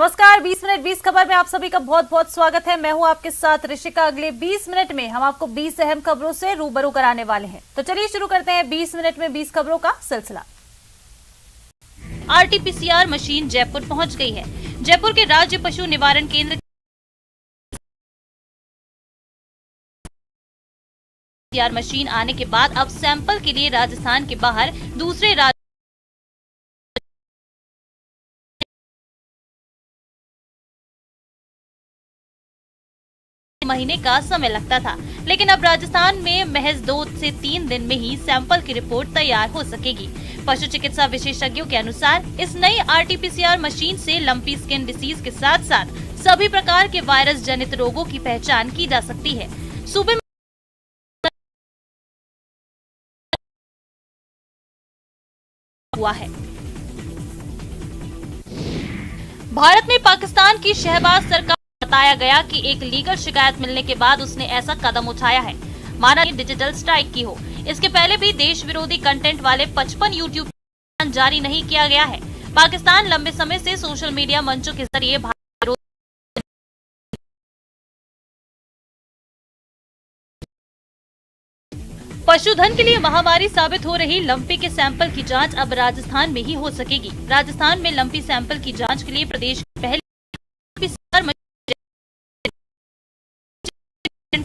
नमस्कार, 20 मिनट 20 खबर में आप सभी का बहुत बहुत स्वागत है। मैं हूं आपके साथ ऋषिका। अगले 20 मिनट में हम आपको 20 अहम खबरों से रूबरू कराने वाले हैं। तो चलिए शुरू करते हैं 20 मिनट में 20 खबरों का सिलसिला। आरटीपीसीआर मशीन जयपुर पहुंच गई है। जयपुर के राज्य पशु निवारण केंद्र आरटीपीसीआर मशीन आने के बाद अब सैंपल के लिए राजस्थान के बाहर दूसरे राज्य महीने का समय लगता था, लेकिन अब राजस्थान में महज 2 से 3 दिन में ही सैंपल की रिपोर्ट तैयार हो सकेगी। पशु चिकित्सा विशेषज्ञों के अनुसार इस नई आरटीपीसीआर मशीन से लंपी स्किन डिसीज के साथ साथ सभी प्रकार के वायरस जनित रोगों की पहचान की जा सकती है। सूबे में हुआ है। भारत में पाकिस्तान की शहबाज सरकार बताया गया कि एक लीगल शिकायत मिलने के बाद उसने ऐसा कदम उठाया है, माना डिजिटल स्ट्राइक की हो। इसके पहले भी देश विरोधी कंटेंट वाले 55 यूट्यूब चैनल जारी नहीं किया गया है। पाकिस्तान लंबे समय से सोशल मीडिया मंचों के जरिए पशुधन के लिए महामारी साबित हो रही लंपी के सैंपल की जांच अब राजस्थान में ही हो सकेगी। राजस्थान में लंपी सैंपल की जांच के लिए प्रदेश की पहली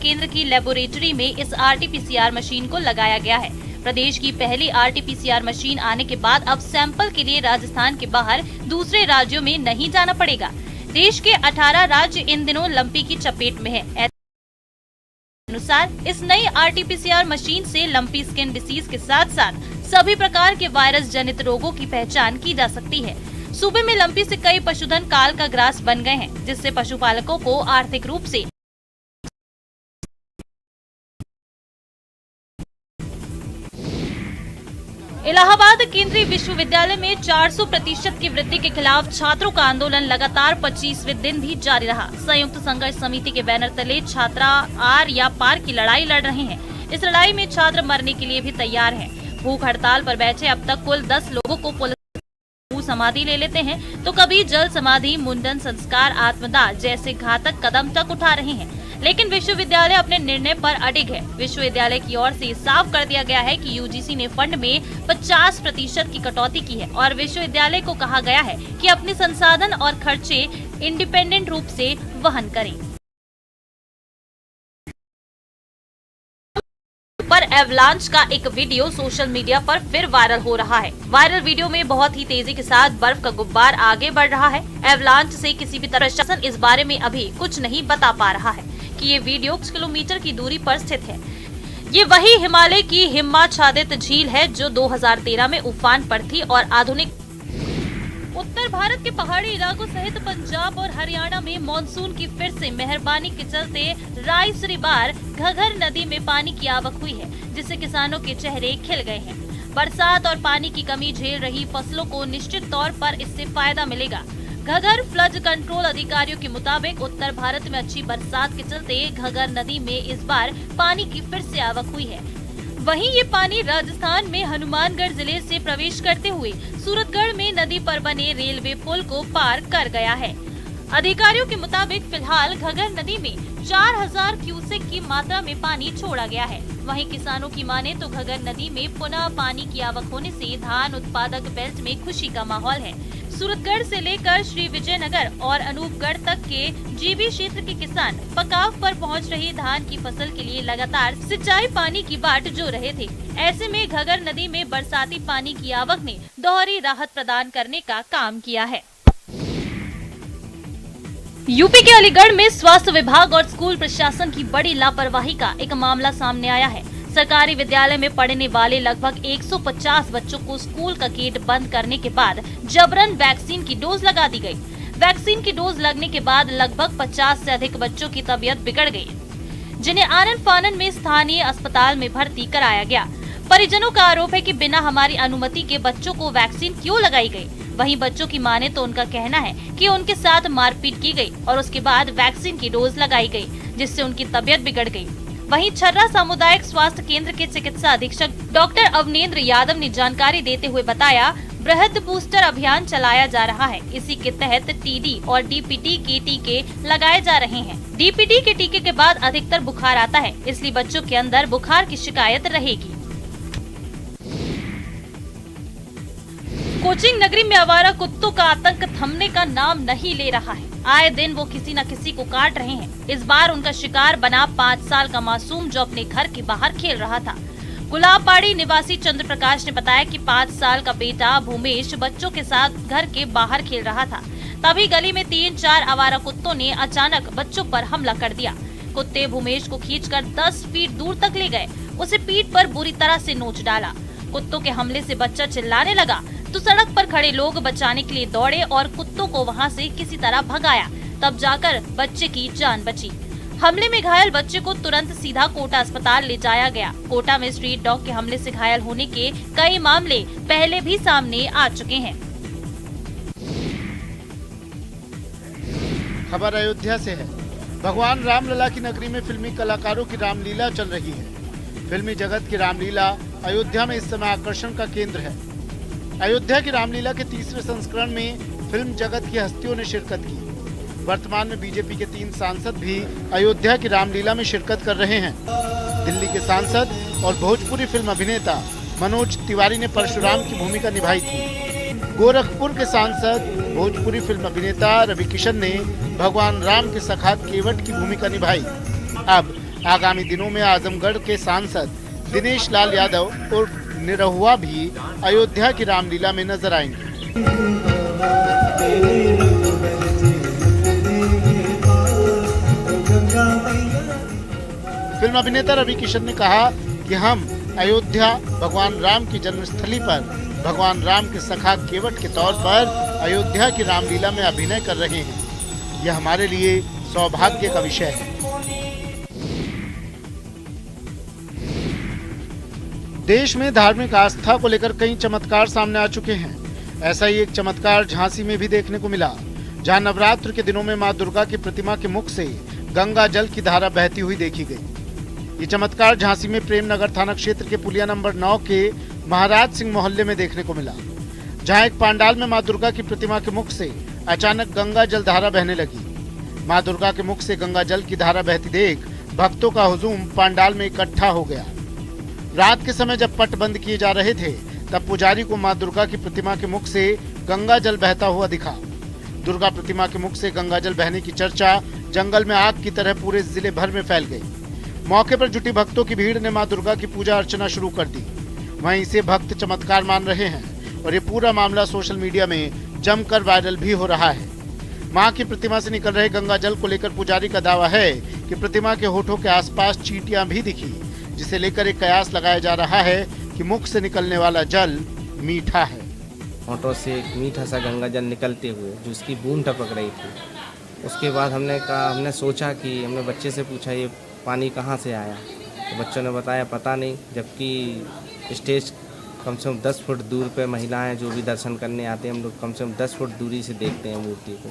केंद्र की लेबोरेटरी में इस आरटीपीसीआर मशीन को लगाया गया है। प्रदेश की पहली आरटीपीसीआर मशीन आने के बाद अब सैंपल के लिए राजस्थान के बाहर दूसरे राज्यों में नहीं जाना पड़ेगा। देश के 18 राज्य इन दिनों लंपी की चपेट में है। अनुसार इस नई आरटीपीसीआर मशीन से लंपी स्किन डिसीज के साथ साथ सभी प्रकार के वायरस जनित रोगों की पहचान की जा सकती है। सूबे में लंपी से कई पशुधन काल का ग्रास बन गए हैं, जिससे पशुपालकों को आर्थिक रूप से इलाहाबाद केंद्रीय विश्वविद्यालय में 400% की वृद्धि के खिलाफ छात्रों का आंदोलन लगातार 25वें दिन भी जारी रहा। संयुक्त संघर्ष समिति के बैनर तले छात्रा आर या पार की लड़ाई लड़ रहे हैं। इस लड़ाई में छात्र मरने के लिए भी तैयार हैं। भूख हड़ताल पर बैठे अब तक कुल 10 लोगों को पुलिस समाधि ले लेते हैं, तो कभी जल समाधि, मुंडन संस्कार, आत्मदाह जैसे घातक कदम तक उठा रहे हैं। लेकिन विश्वविद्यालय अपने निर्णय पर अडिग है। विश्वविद्यालय की ओर से साफ कर दिया गया है कि यूजीसी ने फंड में 50% की कटौती की है और विश्वविद्यालय को कहा गया है कि अपने संसाधन और खर्चे इंडिपेंडेंट रूप से वहन करें। पर एवलांच का एक वीडियो सोशल मीडिया पर फिर वायरल हो रहा है। वायरल वीडियो में बहुत ही तेजी के साथ बर्फ का गुब्बार आगे बढ़ रहा है। एवलांच से किसी भी तरह प्रशासन इस बारे में अभी कुछ नहीं बता पा रहा है कि ये वीडियो कुछ किलोमीटर की दूरी पर स्थित है। ये वही हिमालय की हिमाच्छादित झील है जो 2013 में उफान पर थी और आधुनिक उत्तर भारत के पहाड़ी इलाकों सहित पंजाब और हरियाणा में मानसून की फिर से मेहरबानी के चलते रायसरीबार घगर नदी में पानी की आवक हुई है, जिससे किसानों के चेहरे खिल गए हैं। बरसात और पानी की कमी झेल रही फसलों को निश्चित तौर पर इससे फायदा मिलेगा। घगर फ्लड कंट्रोल अधिकारियों के मुताबिक उत्तर भारत में अच्छी बरसात के चलते घगर नदी में इस बार पानी की फिर से आवक हुई है। वहीं ये पानी राजस्थान में हनुमानगढ़ जिले से प्रवेश करते हुए सूरतगढ़ में नदी पर बने रेलवे पुल को पार कर गया है। अधिकारियों के मुताबिक फिलहाल घगर नदी में 4000 क्यूसेक की मात्रा में पानी छोड़ा गया है। वहीं किसानों की माने तो घगर नदी में पुनः पानी की आवक होने से धान उत्पादक बेल्ट में खुशी का माहौल है। सूरतगढ़ से लेकर श्री विजयनगर और अनूपगढ़ तक के जीबी क्षेत्र के किसान पकाव पर पहुंच रही धान की फसल के लिए लगातार सिंचाई पानी की बाट जो रहे थे। ऐसे में घगर नदी में बरसाती पानी की आवक ने दोहरी राहत प्रदान करने का काम किया है। यूपी के अलीगढ़ में स्वास्थ्य विभाग और स्कूल प्रशासन की बड़ी लापरवाही का एक मामला सामने आया है। सरकारी विद्यालय में पढ़ने वाले लगभग 150 बच्चों को स्कूल का गेट बंद करने के बाद जबरन वैक्सीन की डोज लगा दी गई। वैक्सीन की डोज लगने के बाद लगभग 50 से अधिक बच्चों की तबीयत बिगड़ गई, जिन्हें आनन फानन में स्थानीय अस्पताल में भर्ती कराया गया। परिजनों का आरोप है कि बिना हमारी अनुमति के बच्चों को वैक्सीन क्यों लगाई गई। वहीं बच्चों की माने तो उनका कहना है कि उनके साथ मारपीट की गई और उसके बाद वैक्सीन की डोज लगाई गई, जिससे उनकी तबीयत बिगड़ गई। वहीं छर्रा सामुदायिक स्वास्थ्य केंद्र के चिकित्सा अधीक्षक डॉक्टर अवनेंद्र यादव ने जानकारी देते हुए बताया, बृहद बूस्टर अभियान चलाया जा रहा है। इसी के तहत टीडी और डीपीटी के टीके लगाए जा रहे हैं। डीपीटी के टीके के बाद अधिकतर बुखार आता है, इसलिए बच्चों के अंदर बुखार की शिकायत रहेगी। कोचिंग नगरी में आवारा कुत्तों का आतंक थमने का नाम नहीं ले रहा है। आए दिन वो किसी न किसी को काट रहे हैं। इस बार उनका शिकार बना 5 साल का मासूम जो अपने घर के बाहर खेल रहा था। गुलाबबाड़ी निवासी चंद्र प्रकाश ने बताया कि 5 साल का बेटा भूमेश बच्चों के साथ घर के बाहर खेल रहा था। तभी गली में 3-4 आवारा कुत्तों ने अचानक बच्चों पर हमला कर दिया। कुत्ते भूमेश को खींचकर 10 फीट दूर तक ले गए। उसे पीठ पर बुरी तरह से नोच डाला। कुत्तों के हमले से बच्चा चिल्लाने लगा तो सड़क पर खड़े लोग बचाने के लिए दौड़े और कुत्तों को वहां से किसी तरह भगाया। तब जाकर बच्चे की जान बची। हमले में घायल बच्चे को तुरंत सीधा कोटा अस्पताल ले जाया गया। कोटा में स्ट्रीट डॉग के हमले से घायल होने के कई मामले पहले भी सामने आ चुके हैं। खबर अयोध्या से है। भगवान रामलला की नगरी में फिल्मी कलाकारों की रामलीला चल रही है। फिल्मी जगत की रामलीला अयोध्या में इस समय आकर्षण का केंद्र है। अयोध्या की रामलीला के 3रे संस्करण में फिल्म जगत की हस्तियों ने शिरकत की। वर्तमान में बीजेपी के 3 सांसद भी अयोध्या की रामलीला में शिरकत कर रहे हैं। दिल्ली के सांसद और भोजपुरी फिल्म अभिनेता मनोज तिवारी ने परशुराम की भूमिका निभाई थी। गोरखपुर के सांसद भोजपुरी फिल्म अभिनेता रवि किशन ने भगवान राम के सखा केवट की भूमिका निभाई। अब आगामी दिनों में आजमगढ़ के सांसद दिनेश लाल यादव उर्फ निरहुआ भी अयोध्या की रामलीला में नजर आएंगे। फिल्म अभिनेता रवि किशन ने कहा कि हम अयोध्या भगवान राम की जन्मस्थली पर भगवान राम के सखा केवट के तौर पर अयोध्या की रामलीला में अभिनय कर रहे हैं। यह हमारे लिए सौभाग्य का विषय है। देश में धार्मिक आस्था को लेकर कई चमत्कार सामने आ चुके हैं। ऐसा ही एक चमत्कार झांसी में भी देखने को मिला, जहां नवरात्र के दिनों में मां दुर्गा की प्रतिमा के मुख से गंगा जल की धारा बहती हुई देखी गई। ये चमत्कार झांसी में प्रेमनगर थाना क्षेत्र के पुलिया नंबर 9 के महाराज सिंह मोहल्ले में देखने को मिला, जहां एक पंडाल में मां दुर्गा की प्रतिमा के मुख से अचानक गंगा जल धारा बहने लगी। मां दुर्गा के मुख से गंगा जल की धारा बहती देख भक्तों का हुजूम पंडाल में इकट्ठा हो गया। रात के समय जब पट बंद किए जा रहे थे, तब पुजारी को मां दुर्गा की प्रतिमा के मुख से गंगा जल बहता हुआ दिखा। दुर्गा प्रतिमा के मुख से गंगा जल बहने की चर्चा जंगल में आग की तरह पूरे जिले भर में फैल गई। मौके पर जुटी भक्तों की भीड़ ने मां दुर्गा की पूजा अर्चना शुरू कर दी। वहीं इसे भक्त चमत्कार मान रहे हैं और ये पूरा मामला सोशल मीडिया में जमकर वायरल भी हो रहा है। मां की प्रतिमा से निकल रहे गंगा जल को लेकर पुजारी का दावा है कि प्रतिमा के होठों के आसपास चींटियां भी दिखी, जिसे लेकर एक कयास लगाया जा रहा है कि मुख से निकलने वाला जल मीठा है। होठों से एक मीठा सा गंगा जल निकलते हुए जो उसकी बूंद टपक रही थी। उसके बाद हमने सोचा कि हमने बच्चे से पूछा ये पानी कहाँ से आया, तो बच्चों ने बताया पता नहीं, जबकि स्टेज कम से कम 10 फुट दूर पे महिलाएं जो भी दर्शन करने आते हैं, हम लोग कम से कम 10 फुट दूरी से देखते हैं मूर्ति को।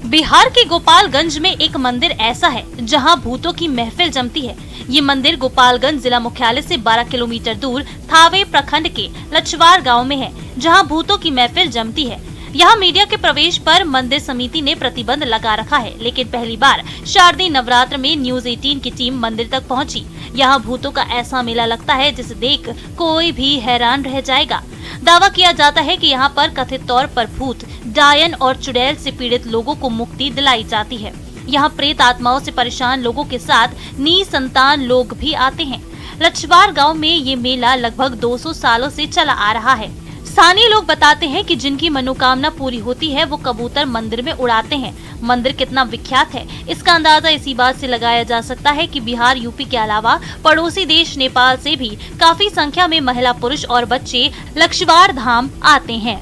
बिहार के गोपालगंज में एक मंदिर ऐसा है जहां भूतों की महफिल जमती है। ये मंदिर गोपालगंज जिला मुख्यालय से 12 किलोमीटर दूर थावे प्रखंड के लछवार गांव में है, जहां भूतों की महफिल जमती है। यहाँ मीडिया के प्रवेश पर मंदिर समिति ने प्रतिबंध लगा रखा है, लेकिन पहली बार शारदीय नवरात्र में न्यूज 18 की टीम मंदिर तक पहुंची। यहाँ भूतों का ऐसा मेला लगता है जिसे देख कोई भी हैरान रह जाएगा। दावा किया जाता है कि यहाँ पर कथित तौर पर भूत, डायन और चुड़ैल से पीड़ित लोगों को मुक्ति दिलाई जाती है। यहाँ प्रेत आत्माओं से परेशान लोगों के साथ निसंतान लोग भी आते हैं। लछवार गांव में ये मेला लगभग 200 सालों से चला आ रहा है। स्थानीय लोग बताते हैं कि जिनकी मनोकामना पूरी होती है वो कबूतर मंदिर में उड़ाते हैं। मंदिर कितना विख्यात है इसका अंदाजा इसी बात से लगाया जा सकता है कि बिहार, यूपी के अलावा पड़ोसी देश नेपाल से भी काफी संख्या में महिला, पुरुष और बच्चे लछवार धाम आते हैं।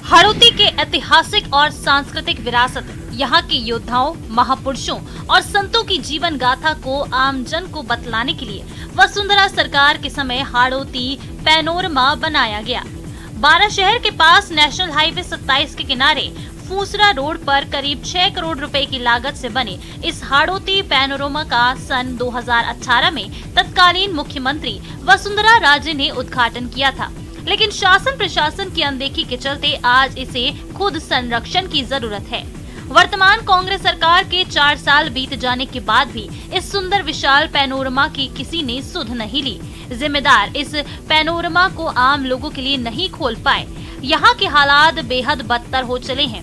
हाड़ौती के ऐतिहासिक और सांस्कृतिक विरासत, यहाँ के योद्धाओं, महापुरुषों और संतों की जीवन गाथा को आमजन को बतलाने के लिए वसुंधरा सरकार के समय हाड़ौती पैनोरमा बनाया गया। 12 शहर के पास नेशनल हाईवे 27 के किनारे फूसरा रोड पर करीब 6 करोड़ रुपए की लागत से बने इस हाड़ौती पैनोरमा का सन 2018 में तत्कालीन मुख्यमंत्री वसुंधरा राजे ने उद्घाटन किया था, लेकिन शासन प्रशासन की अनदेखी के चलते आज इसे खुद संरक्षण की जरूरत है। वर्तमान कांग्रेस सरकार के 4 साल बीत जाने के बाद भी इस सुंदर विशाल पैनोरमा की किसी ने सुध नहीं ली। जिम्मेदार इस पैनोरमा को आम लोगों के लिए नहीं खोल पाए। यहाँ के हालात बेहद बदतर हो चले हैं।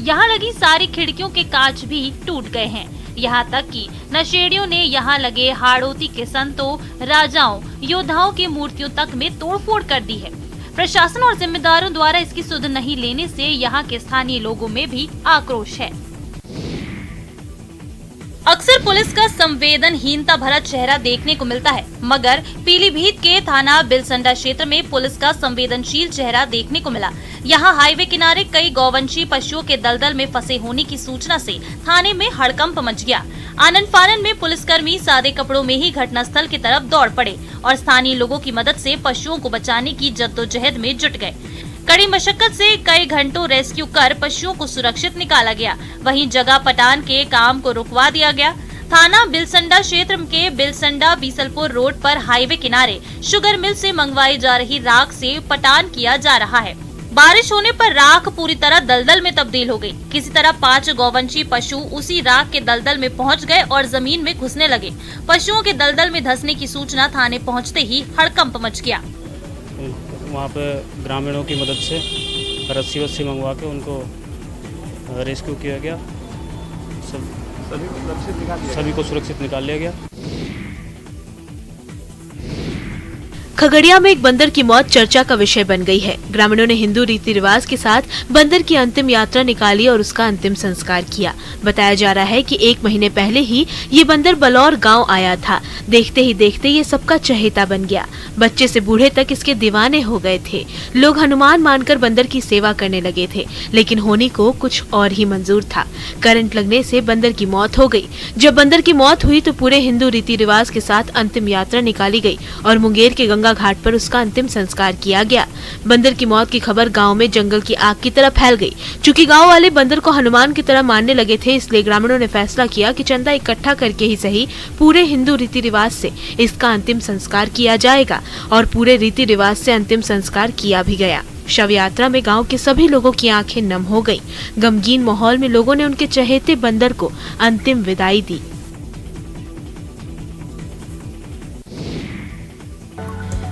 यहाँ लगी सारी खिड़कियों के कांच भी टूट गए हैं। यहाँ तक कि नशेड़ियों ने यहाँ लगे हाड़ौती के संतों, राजाओं, योद्धाओं की मूर्तियों तक में तोड़फोड़ कर दी है। प्रशासन और जिम्मेदारों द्वारा इसकी सुध नहीं लेने से यहाँ के स्थानीय लोगों में भी आक्रोश है। अक्सर पुलिस का संवेदनहीनता भरा चेहरा देखने को मिलता है, मगर पीलीभीत के थाना बिलसंडा क्षेत्र में पुलिस का संवेदनशील चेहरा देखने को मिला। यहाँ हाईवे किनारे कई गौवंशी पशुओं के दलदल में फंसे होने की सूचना से थाने में हड़कंप मच गया। आनन फानन में पुलिसकर्मी सादे कपड़ों में ही घटनास्थल की तरफ दौड़ पड़े और स्थानीय लोगों की मदद से पशुओं को बचाने की जद्दोजहद में जुट गए। कड़ी मशक्कत से कई घंटों रेस्क्यू कर पशुओं को सुरक्षित निकाला गया। वहीं जगह पटान के काम को रुकवा दिया गया। थाना बिलसंडा क्षेत्र के बिलसंडा बीसलपुर रोड पर हाईवे किनारे शुगर मिल से मंगवाई जा रही राख से पटान किया जा रहा है। बारिश होने पर राख पूरी तरह दलदल में तब्दील हो गई। किसी तरह 5 गौवंशी पशु उसी राख के दलदल में पहुंच गए और जमीन में घुसने लगे। पशुओं के दलदल में धंसने की सूचना थाने पहुंचते ही हड़कंप मच गया। वहाँ पे ग्रामीणों की मदद से रस्सी वस्सी मंगवा के उनको रेस्क्यू किया गया। सभी को सुरक्षित निकाल लिया गया। खगड़िया में एक बंदर की मौत चर्चा का विषय बन गई है। ग्रामीणों ने हिंदू रीति रिवाज के साथ बंदर की अंतिम यात्रा निकाली और उसका अंतिम संस्कार किया। बताया जा रहा है कि 1 महीने पहले ही ये बंदर बलौर गांव आया था। देखते ही देखते ये सबका चहेता बन गया। बच्चे से बूढ़े तक इसके दीवाने हो गए थे। लोग हनुमान मानकर बंदर की सेवा करने लगे थे, लेकिन होने को कुछ और ही मंजूर था। करंट लगने से बंदर की मौत हो गई। जब बंदर की मौत हुई तो पूरे हिंदू रीति रिवाज के साथ अंतिम यात्रा निकाली गई और मुंगेर के गंगा घाट पर उसका अंतिम संस्कार किया गया। बंदर की मौत की खबर गांव में जंगल की आग की तरह फैल गई। चूंकि गांव वाले बंदर को हनुमान की तरह मानने लगे थे, इसलिए ग्रामीणों ने फैसला किया कि चंदा इकट्ठा करके ही सही पूरे हिंदू रीति रिवाज से इसका अंतिम संस्कार किया जाएगा और पूरे रीति रिवाज से अंतिम संस्कार किया भी गया। शव यात्रा में गांव के सभी लोगों की आंखें नम हो गईं। गमगीन माहौल में लोगों ने उनके चहेते बंदर को अंतिम विदाई दी।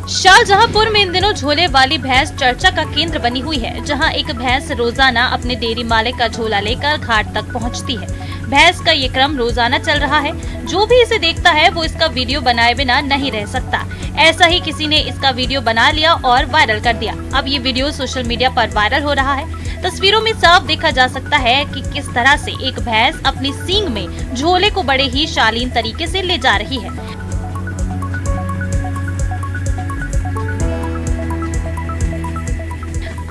शाहजहांपुर में इन दिनों झोले वाली भैंस चर्चा का केंद्र बनी हुई है, जहां एक भैंस रोजाना अपने डेयरी मालिक का झोला लेकर घाट तक पहुंचती है। भैंस का ये क्रम रोजाना चल रहा है। जो भी इसे देखता है वो इसका वीडियो बनाए बिना नहीं रह सकता। ऐसा ही किसी ने इसका वीडियो बना लिया और वायरल कर दिया। अब ये वीडियो सोशल मीडिया पर वायरल हो रहा है। तस्वीरों में साफ देखा जा सकता है कि किस तरह से एक भैंस अपनी सींग में झोले को बड़े ही शालीन तरीके से ले जा रही है।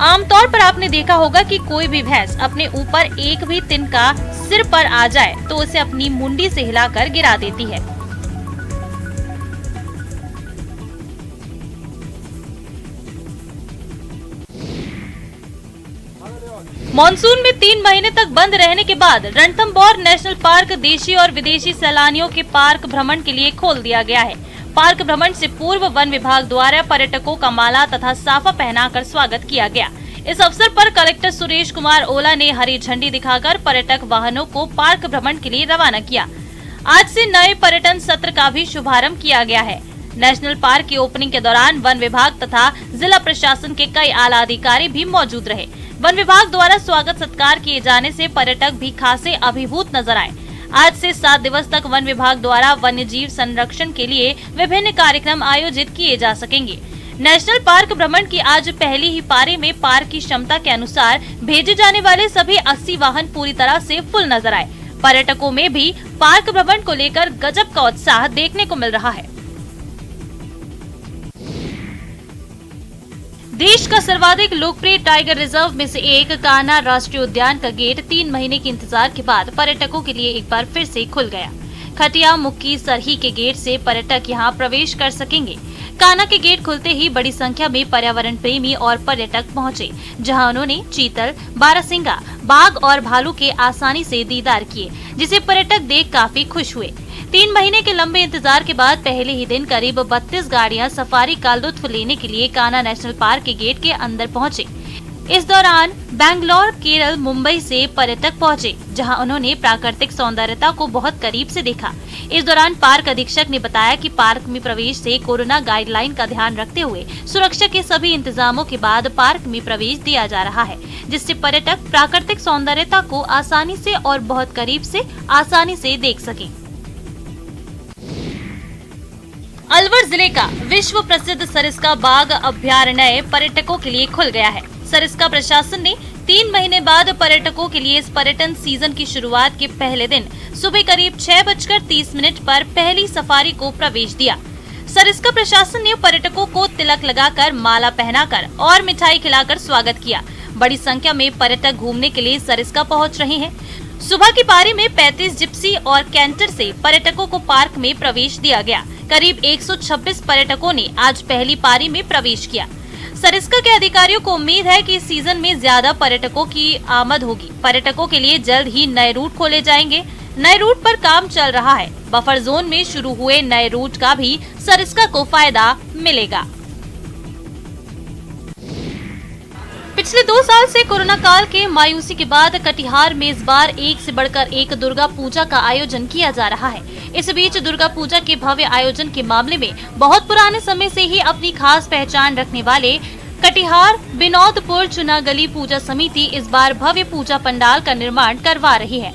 आमतौर पर आपने देखा होगा कि कोई भी भैंस अपने ऊपर एक भी तिनका सिर पर आ जाए तो उसे अपनी मुंडी से हिलाकर गिरा देती है। मॉनसून में 3 महीने तक बंद रहने के बाद रणथंभौर नेशनल पार्क देशी और विदेशी सैलानियों के पार्क भ्रमण के लिए खोल दिया गया है। पार्क भ्रमण से पूर्व वन विभाग द्वारा पर्यटकों का माला तथा साफा पहनाकर स्वागत किया गया। इस अवसर पर कलेक्टर सुरेश कुमार ओला ने हरी झंडी दिखाकर पर्यटक वाहनों को पार्क भ्रमण के लिए रवाना किया। आज से नए पर्यटन सत्र का भी शुभारंभ किया गया है। नेशनल पार्क की ओपनिंग के दौरान वन विभाग तथा जिला प्रशासन के कई आला अधिकारी भी मौजूद रहे। वन विभाग द्वारा स्वागत सत्कार किए जाने से पर्यटक भी खासे अभिभूत नजर आए। आज से 7 दिवस तक वन विभाग द्वारा वन्य जीव संरक्षण के लिए विभिन्न कार्यक्रम आयोजित किए जा सकेंगे। नेशनल पार्क भ्रमण की आज पहली ही पारी में पार्क की क्षमता के अनुसार भेजे जाने वाले सभी 80 वाहन पूरी तरह से फुल नजर आए। पर्यटकों में भी पार्क भ्रमण को लेकर गजब का उत्साह देखने को मिल रहा है। देश का सर्वाधिक लोकप्रिय टाइगर रिजर्व में से एक कान्हा राष्ट्रीय उद्यान का गेट 3 महीने के इंतजार के बाद पर्यटकों के लिए एक बार फिर से खुल गया। खटिया मुक्की सरही के गेट से पर्यटक यहां प्रवेश कर सकेंगे। कान्हा के गेट खुलते ही बड़ी संख्या में पर्यावरण प्रेमी और पर्यटक पहुंचे, जहां उन्होंने चीतल, बारहसिंगा, बाघ और भालू के आसानी से दीदार किए, जिसे पर्यटक देख काफी खुश हुए। 3 महीने के लंबे इंतजार के बाद पहले ही दिन करीब 32 गाड़ियां सफारी का लुत्फ लेने के लिए कान्हा नेशनल पार्क के गेट के अंदर पहुंचे। इस दौरान बैंगलोर, केरल, मुंबई से पर्यटक पहुंचे, जहां उन्होंने प्राकृतिक सौंदर्यता को बहुत करीब से देखा। इस दौरान पार्क अधीक्षक ने बताया कि पार्क में प्रवेश से कोरोना गाइडलाइन का ध्यान रखते हुए सुरक्षा के सभी इंतजामों के बाद पार्क में प्रवेश दिया जा रहा है, जिससे पर्यटक प्राकृतिक सौंदर्यता को आसानी से और बहुत करीब से आसानी से देख सकें। अलवर जिले का विश्व प्रसिद्ध सरिस्का बाघ अभयारण्य पर्यटकों के लिए खुल गया है। सरिस्का प्रशासन ने 3 महीने बाद पर्यटकों के लिए इस पर्यटन सीजन की शुरुआत के पहले दिन सुबह करीब 6:30 पर पहली सफारी को प्रवेश दिया। सरिस्का प्रशासन ने पर्यटकों को तिलक लगाकर, माला पहनाकर और मिठाई खिलाकर स्वागत किया। बड़ी संख्या में पर्यटक घूमने के लिए सरिस्का पहुंच रहे हैं। सुबह की पारी में 35 जिप्सी और कैंटर से पर्यटकों को पार्क में प्रवेश दिया गया। करीब 126 पर्यटकों ने आज पहली पारी में प्रवेश किया। सरिस्का के अधिकारियों को उम्मीद है कि इस सीजन में ज्यादा पर्यटकों की आमद होगी। पर्यटकों के लिए जल्द ही नए रूट खोले जाएंगे। नए रूट पर काम चल रहा है। बफर जोन में शुरू हुए नए रूट का भी सरिस्का को फायदा मिलेगा। पिछले 2 साल से कोरोना काल के मायूसी के बाद कटिहार में इस बार एक से बढ़कर एक दुर्गा पूजा का आयोजन किया जा रहा है। इस बीच दुर्गा पूजा के भव्य आयोजन के मामले में बहुत पुराने समय से ही अपनी खास पहचान रखने वाले कटिहार बिनौदपुर चुनागली पूजा समिति इस बार भव्य पूजा पंडाल का निर्माण करवा रही है।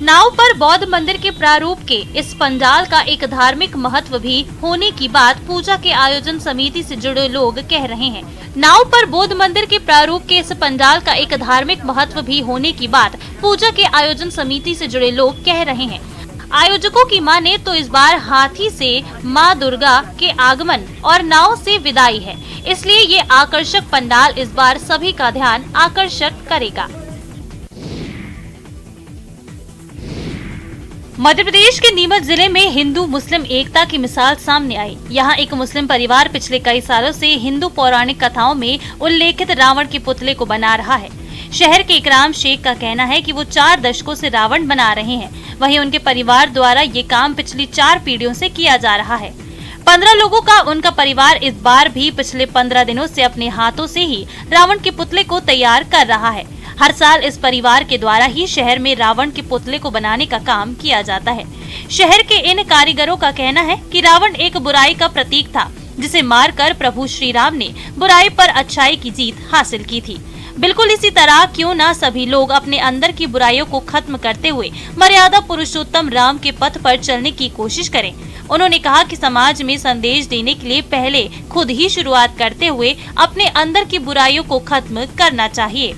नाव पर बौद्ध मंदिर के प्रारूप के इस पंडाल का एक धार्मिक महत्व भी होने की बात पूजा के आयोजन समिति से जुड़े लोग कह रहे हैं। नाव पर बौद्ध मंदिर के प्रारूप के इस पंडाल का एक धार्मिक महत्व भी होने की बात पूजा के आयोजन समिति से जुड़े लोग कह रहे हैं। आयोजकों की माने तो इस बार हाथी से मां दुर्गा के आगमन और नाव से विदाई है, इसलिए ये आकर्षक पंडाल इस बार सभी का ध्यान आकर्षित करेगा। मध्य प्रदेश के नीमच जिले में हिंदू मुस्लिम एकता की मिसाल सामने आई। यहाँ एक मुस्लिम परिवार पिछले कई सालों से हिंदू पौराणिक कथाओं में उल्लेखित रावण के पुतले को बना रहा है। शहर के इकराम शेख का कहना है कि वो 4 दशकों से रावण बना रहे हैं। वहीं उनके परिवार द्वारा ये काम पिछली 4 पीढ़ियों से किया जा रहा है। 15 लोगों का उनका परिवार इस बार भी पिछले 15 दिनों से अपने हाथों से ही रावण के पुतले को तैयार कर रहा है। हर साल इस परिवार के द्वारा ही शहर में रावण के पुतले को बनाने का काम किया जाता है। शहर के इन कारीगरों का कहना है कि रावण एक बुराई का प्रतीक था, जिसे मारकर प्रभु श्री राम ने बुराई पर अच्छाई की जीत हासिल की थी। बिल्कुल इसी तरह क्यों ना सभी लोग अपने अंदर की बुराइयों को खत्म करते हुए मर्यादा पुरुषोत्तम राम के पथ पर चलने की कोशिश करें। उन्होंने कहा कि समाज में संदेश देने के लिए पहले खुद ही शुरुआत करते हुए अपने अंदर की बुराइयों को खत्म करना चाहिए।